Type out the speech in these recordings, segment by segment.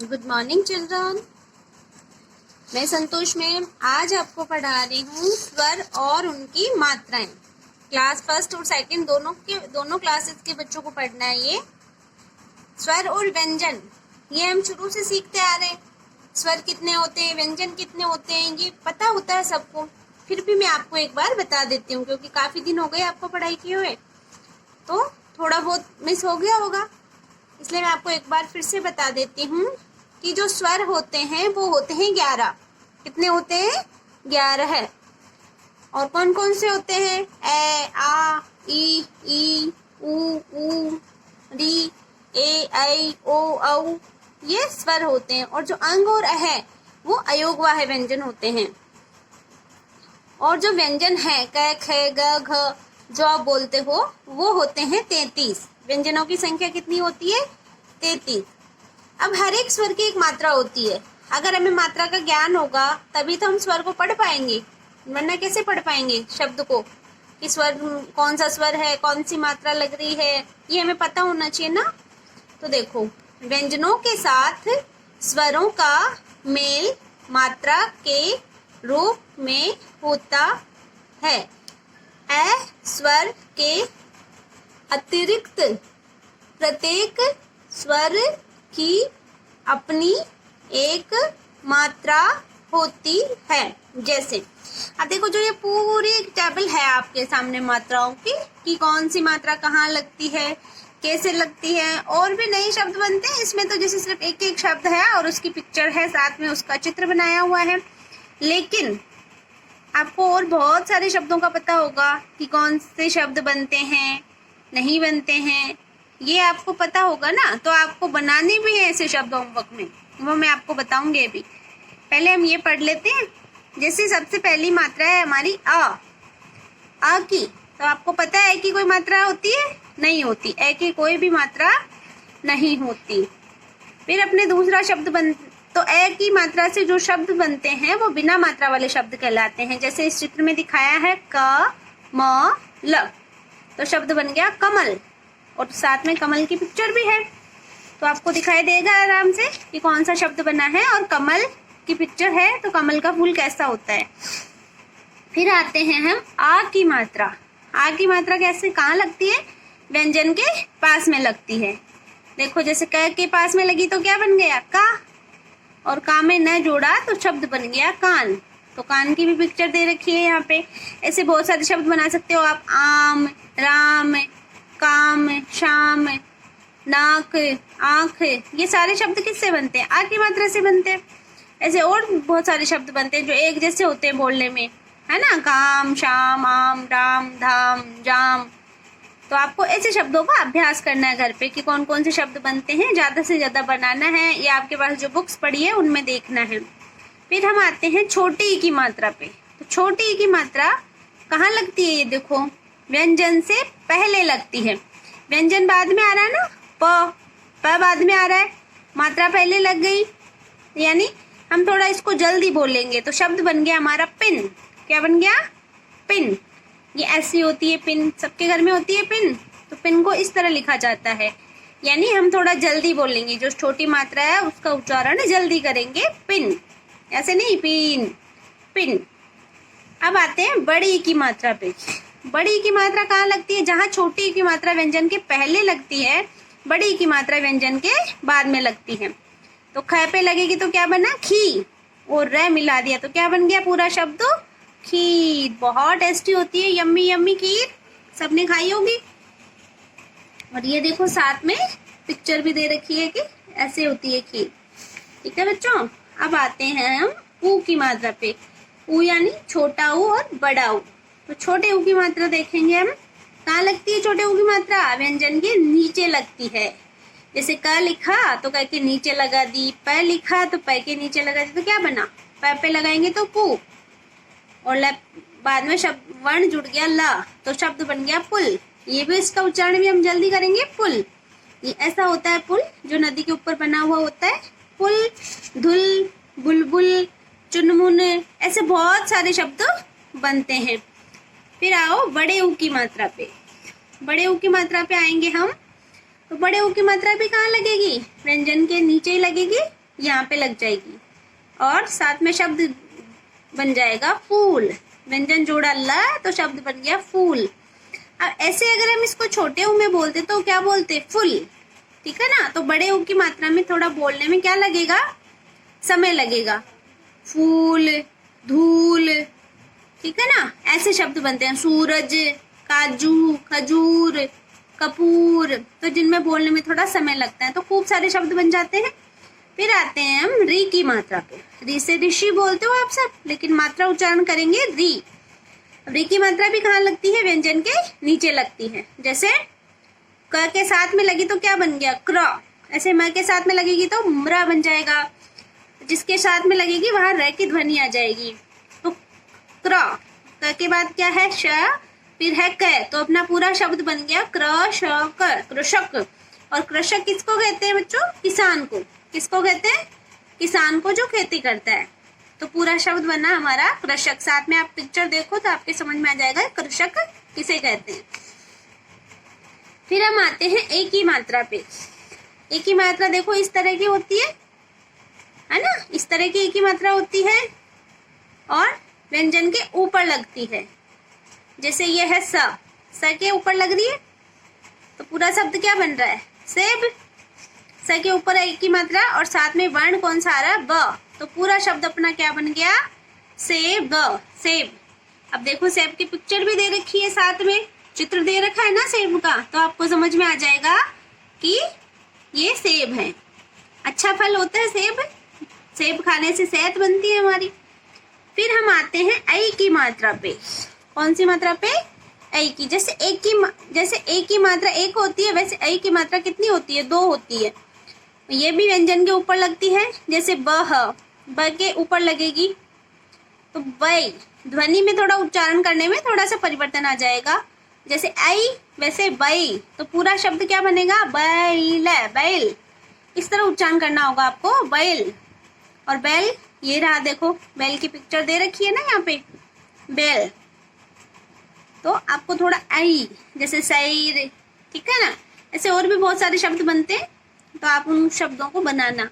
Good morning children. मैं संतोष ma'am आज आपको पढ़ा रही हूँ स्वर और उनकी मात्राएं। क्लास फर्स्ट और सेकंड दोनों क्लासेस के बच्चों को पढ़ना है। ये स्वर और व्यंजन ये हम शुरू से सीखते आ रहे हैं। स्वर कितने होते हैं, व्यंजन कितने होते हैं, ये पता होता है सबको। फिर भी मैं आपको एक बार बता देती हूँ क्योंकि काफी दिन हो गए आपको पढ़ाई किए हुए, तो थोड़ा बहुत मिस हो गया होगा, इसलिए मैं आपको एक बार फिर से बता देती हूँ कि जो स्वर होते हैं वो होते हैं 11। कितने होते हैं? 11 है। और कौन कौन से होते हैं? ए, आ, ई, ऊ, री, ए, ऐ, ओ, औ, ये स्वर होते हैं। और जो अंग और अ है वो अयोगवाह व्यंजन होते हैं। और जो व्यंजन है क, ख, ग, घ जो आप बोलते हो वो होते हैं 33। व्यंजनों की संख्या कितनी होती है? 33। अब हर एक स्वर की एक मात्रा होती है। अगर हमें मात्रा का ज्ञान होगा तभी तो हम स्वर को पढ़ पाएंगे, वरना कैसे पढ़ पाएंगे शब्द को कि स्वर कौन सा स्वर है, कौन सी मात्रा लग रही है, ये हमें पता होना चाहिए ना। तो देखो, व्यंजनों के साथ स्वरों का मेल मात्रा के रूप में होता है। अ स्वर के अतिरिक्त प्रत्येक स्वर की अपनी एक मात्रा होती है। जैसे अब देखो, जो ये पूरी एक टेबल है आपके सामने मात्राओं की कि कौन सी मात्रा कहाँ लगती है, कैसे लगती है। और भी नए शब्द बनते हैं इसमें, तो जैसे सिर्फ एक एक शब्द है और उसकी पिक्चर है, साथ में उसका चित्र बनाया हुआ है। लेकिन आपको और बहुत सारे शब्दों का पता होगा कि कौन से शब्द बनते हैं, नहीं बनते हैं, ये आपको पता होगा ना। तो आपको बनाने भी है ऐसे शब्द होमवर्क में, वो मैं आपको बताऊंगी अभी। पहले हम ये पढ़ लेते हैं। जैसे सबसे पहली मात्रा है हमारी आ की। तो आपको पता है कि कोई मात्रा होती है? नहीं होती। ए की कोई भी मात्रा नहीं होती। फिर अपने दूसरा शब्द तो ए की मात्रा से जो शब्द बनते हैं वो बिना मात्रा वाले शब्द कहलाते हैं। जैसे इस चित्र में दिखाया है क, म, ल, तो शब्द बन गया कमल, और साथ में कमल की पिक्चर भी है, तो आपको दिखाई देगा आराम से कि कौन सा शब्द बना है। और कमल की पिक्चर है तो कमल का फूल कैसा होता है। फिर आते हैं हम आ की मात्रा। आ की मात्रा कैसे, कहाँ लगती है? व्यंजन के पास में लगती है। देखो, जैसे क के पास में लगी तो क्या बन गया? का, और का में न जोड़ा तो शब्द बन गया कान। तो कान की भी पिक्चर दे रखी है यहाँ पे। ऐसे बहुत सारे शब्द बना सकते हो आप। आम, राम, काम, शाम, नाक, आंख, ये सारे शब्द किससे बनते हैं? आ की मात्रा से बनते हैं। ऐसे और बहुत सारे शब्द बनते हैं जो एक जैसे होते हैं बोलने में, है ना। काम, शाम, आम, राम, धाम, जाम। तो आपको ऐसे शब्दों का अभ्यास करना है घर पे कि कौन कौन से शब्द बनते हैं, ज्यादा से ज्यादा बनाना है। या आपके पास जो बुक्स पड़ी है उनमें देखना है। फिर हम आते हैं छोटी ई की मात्रा पे। तो छोटी ई की मात्रा कहाँ लगती है? ये देखो, व्यंजन से पहले लगती है। व्यंजन बाद में आ रहा है ना, प बाद में आ रहा है, मात्रा पहले लग गई, यानी हम थोड़ा इसको जल्दी बोलेंगे तो शब्द बन गया हमारा पिन। क्या बन गया? पिन। ये ऐसी होती है पिन, सबके घर में होती है पिन। तो पिन को इस तरह लिखा जाता है, यानी हम थोड़ा जल्दी बोलेंगे। जो छोटी मात्रा है उसका उच्चारण जल्दी करेंगे, पिन, ऐसे नहीं, पिन, पिन। अब आते हैं बड़ी ई की मात्रा पे। बड़ी ई की मात्रा कहाँ लगती है? जहाँ छोटी ई की मात्रा व्यंजन के पहले लगती है, बड़ी ई की मात्रा व्यंजन के बाद में लगती है। तो ख पे लगेगी तो क्या बना? खी, और र मिला दिया तो क्या बन गया पूरा शब्द? खीर। बहुत टेस्टी होती है, यम्मी यम्मी खीर, सबने खाई होगी। और ये देखो, साथ में पिक्चर भी दे रखी है कि ऐसे होती है खीर। ठीक है बच्चों। अब आते हैं हम ऊ की मात्रा पे। ऊ यानी छोटा ऊ और बड़ा ऊ। तो छोटे ऊ की मात्रा देखेंगे हम, कहाँ लगती है छोटे ऊ की मात्रा? व्यंजन के नीचे लगती है। जैसे क लिखा तो क के नीचे लगा दी, प लिखा तो प के नीचे लगा दी, तो क्या बना? प पे लगाएंगे तो पू, और बाद में शब्द वर्ण जुड़ गया ला, तो शब्द बन गया पुल। ये भी, इसका उच्चारण भी हम जल्दी करेंगे, पुल। ये ऐसा होता है पुल जो नदी के ऊपर बना हुआ होता है। पुल, धुल, बुलबुल, चुनमुन, ऐसे बहुत सारे शब्द बनते हैं। फिर आओ बड़े ऊ की मात्रा पे। बड़े ऊ की मात्रा पे आएंगे हम। तो बड़े ऊ की मात्रा भी कहाँ लगेगी? व्यंजन के नीचे ही लगेगी, यहाँ पे लग जाएगी और साथ में शब्द बन जाएगा फूल। व्यंजन जोड़ा ल तो शब्द बन गया फूल। अब ऐसे अगर हम इसको छोटे ऊ में बोलते तो क्या बोलते, फुल, ठीक है ना। तो बड़े ऊ की मात्रा में थोड़ा बोलने में क्या लगेगा, समय लगेगा। फूल, धूल, ठीक है ना, ऐसे शब्द बनते हैं। सूरज, काजू, खजूर, कपूर, तो जिनमें बोलने में थोड़ा समय लगता है तो खूब सारे शब्द बन जाते हैं। फिर आते हैं हम री की मात्रा पे। री से ऋषि बोलते हो आप सब, लेकिन मात्रा उच्चारण करेंगे री। री की मात्रा भी कहाँ लगती है, व्यंजन के नीचे लगती है। जैसे क के साथ में लगी तो क्या बन गया, क्र। ऐसे म के साथ में लगेगी तो म्र बन जाएगा। जिसके साथ में लगेगी वहां र की ध्वनि आ जाएगी, तो क्र। क के बाद क्या है, श, फिर है क, तो अपना पूरा शब्द बन गया कृषक, कृषक। और कृषक किसको कहते हैं बच्चों, किसान को। किसको कहते हैं, किसान को जो खेती करता है। तो पूरा शब्द बना हमारा कृषक। साथ में आप पिक्चर देखो तो आपके समझ में आ जाएगा कृषक किसे कहते हैं। फिर हम आते हैं एक ही मात्रा पे। एक ही मात्रा देखो इस तरह की होती है ना, इस तरह की एक ही मात्रा होती है और व्यंजन के ऊपर लगती है। जैसे ये है स, स के ऊपर लग रही है तो पूरा शब्द क्या बन रहा है, सेब। स के ऊपर एक ही मात्रा और साथ में वर्ण कौन सा आ रहा है, ब, तो पूरा शब्द अपना क्या बन गया, सेब, सेब। अब देखो सेब की पिक्चर भी दे रखी है, साथ में चित्र दे रखा है ना सेब का, तो आपको समझ में आ जाएगा कि ये सेब है। अच्छा फल होता है सेब, सेब खाने से सेहत बनती है हमारी। फिर हम आते हैं ऐ की मात्रा पे। कौन सी मात्रा पे, ऐ की। जैसे एक की मात्रा एक होती है, वैसे ऐ की मात्रा कितनी होती है, दो होती है। ये भी व्यंजन के ऊपर लगती है। जैसे ब के ऊपर लगेगी तो बै, ध्वनि में थोड़ा उच्चारण करने में थोड़ा सा परिवर्तन आ जाएगा। जैसे ऐ वैसे बै, तो पूरा शब्द क्या बनेगा, बैल, बैल। इस तरह उच्चारण करना होगा आपको, बैल। और बैल ये रहा, देखो बैल की पिक्चर दे रखी है ना यहाँ पे, बैल। तो आपको थोड़ा ऐ, जैसे सैर, ठीक है ना। ऐसे और भी बहुत सारे शब्द बनते हैं, तो आप उन शब्दों को बनाना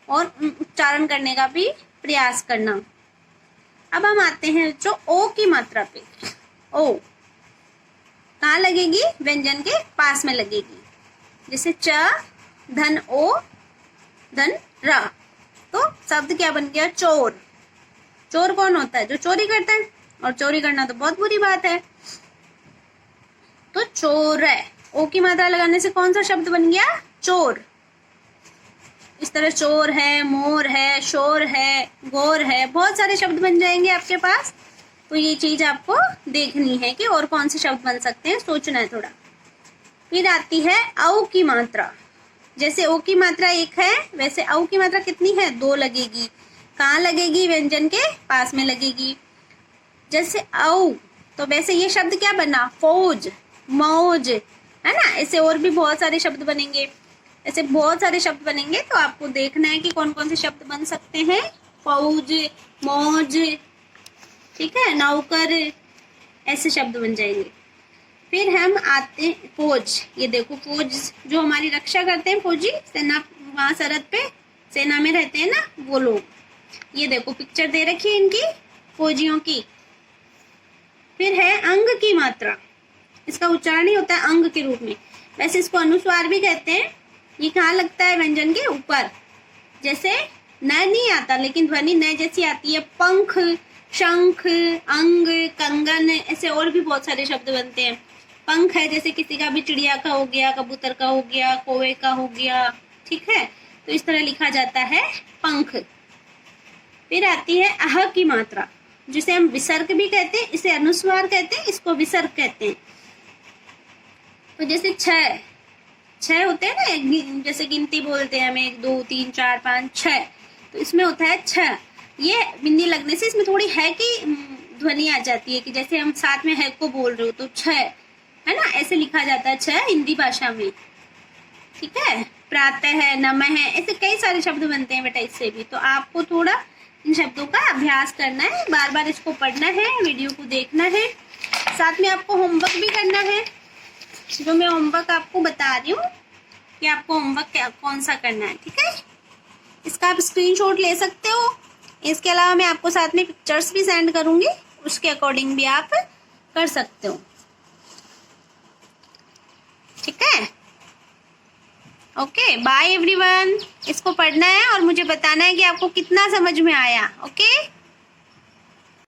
और उच्चारण करने का भी प्रयास करना। अब हम आते हैं जो ओ की मात्रा पे। ओ कहाँ लगेगी, व्यंजन के पास में लगेगी। जैसे च, धन ओ, धन र, तो शब्द क्या बन गया, चोर। चोर कौन होता है, जो चोरी करता है, और चोरी करना तो बहुत बुरी बात है, तो चोर है। ओ की मात्रा लगाने से कौन सा शब्द बन गया, चोर। इस तरह चोर है, मोर है, शोर है, गोर है, बहुत सारे शब्द बन जाएंगे आपके पास। तो ये चीज आपको देखनी है कि और कौन से शब्द बन सकते हैं, सोचना है थोड़ा। फिर आती है औ की मात्रा। जैसे ओ की मात्रा एक है, वैसे औ की मात्रा कितनी है, दो लगेगी। कहाँ लगेगी, व्यंजन के पास में लगेगी। जैसे औ, तो वैसे ये शब्द क्या बना, फौज, मौज, है ना। ऐसे और भी बहुत सारे शब्द बनेंगे, ऐसे बहुत सारे शब्द बनेंगे। तो आपको देखना है कि कौन कौन से शब्द बन सकते हैं, फौज, मौज, ठीक है, नौकर, ऐसे शब्द बन जाएंगे। फिर हम आते हैं फौज। ये देखो फौज जो हमारी रक्षा करते हैं, फौजी, सेना, वहां सरहद पे सेना में रहते हैं ना वो लोग। ये देखो पिक्चर दे रखी है इनकी, फौजियों की। फिर है अंग की मात्रा। इसका उच्चारण ही होता है अंग के रूप में, वैसे इसको अनुस्वार भी कहते हैं। ये कहाँ लगता है, व्यंजन के ऊपर। जैसे न नहीं आता, लेकिन ध्वनि न जैसी आती है। पंख, शंख, अंग, कंगन, ऐसे और भी बहुत सारे शब्द बनते हैं। पंख है, जैसे किसी का भी चिड़िया का हो गया, कबूतर का हो गया, कौवे का हो गया, ठीक है, तो इस तरह लिखा जाता है पंख। फिर आती है अह की मात्रा, जिसे हम विसर्ग भी कहते हैं, इसे अनुस्वार कहते हैं, इसको विसर्ग कहते हैं। तो जैसे छह होते हैं ना, जैसे गिनती बोलते हैं हम, 1 2 3 4 5 6, तो इसमें होता है छ। ये बिंदी लगने से इसमें थोड़ी है की ध्वनि आ जाती है, कि जैसे हम साथ में है को बोल रहे हो तो छ, है ना, ऐसे लिखा जाता है छ हिंदी भाषा में, ठीक है। प्रातः है, नमः है, ऐसे कई सारे शब्द बनते हैं बेटा इससे भी। तो आपको थोड़ा इन शब्दों का अभ्यास करना है, बार बार इसको पढ़ना है, वीडियो को देखना है, साथ में आपको होमवर्क भी करना है। जो मैं होमवर्क आपको बता रही हूँ कि आपको होमवर्क कौन सा करना है, ठीक है। इसका आप स्क्रीनशॉट ले सकते हो। इसके अलावा मैं आपको साथ में पिक्चर्स भी सेंड करूंगी, उसके अकॉर्डिंग भी आप कर सकते हो। ठीक है, ओके, बाय एवरीवन। इसको पढ़ना है और मुझे बताना है कि आपको कितना समझ में आया। ओके।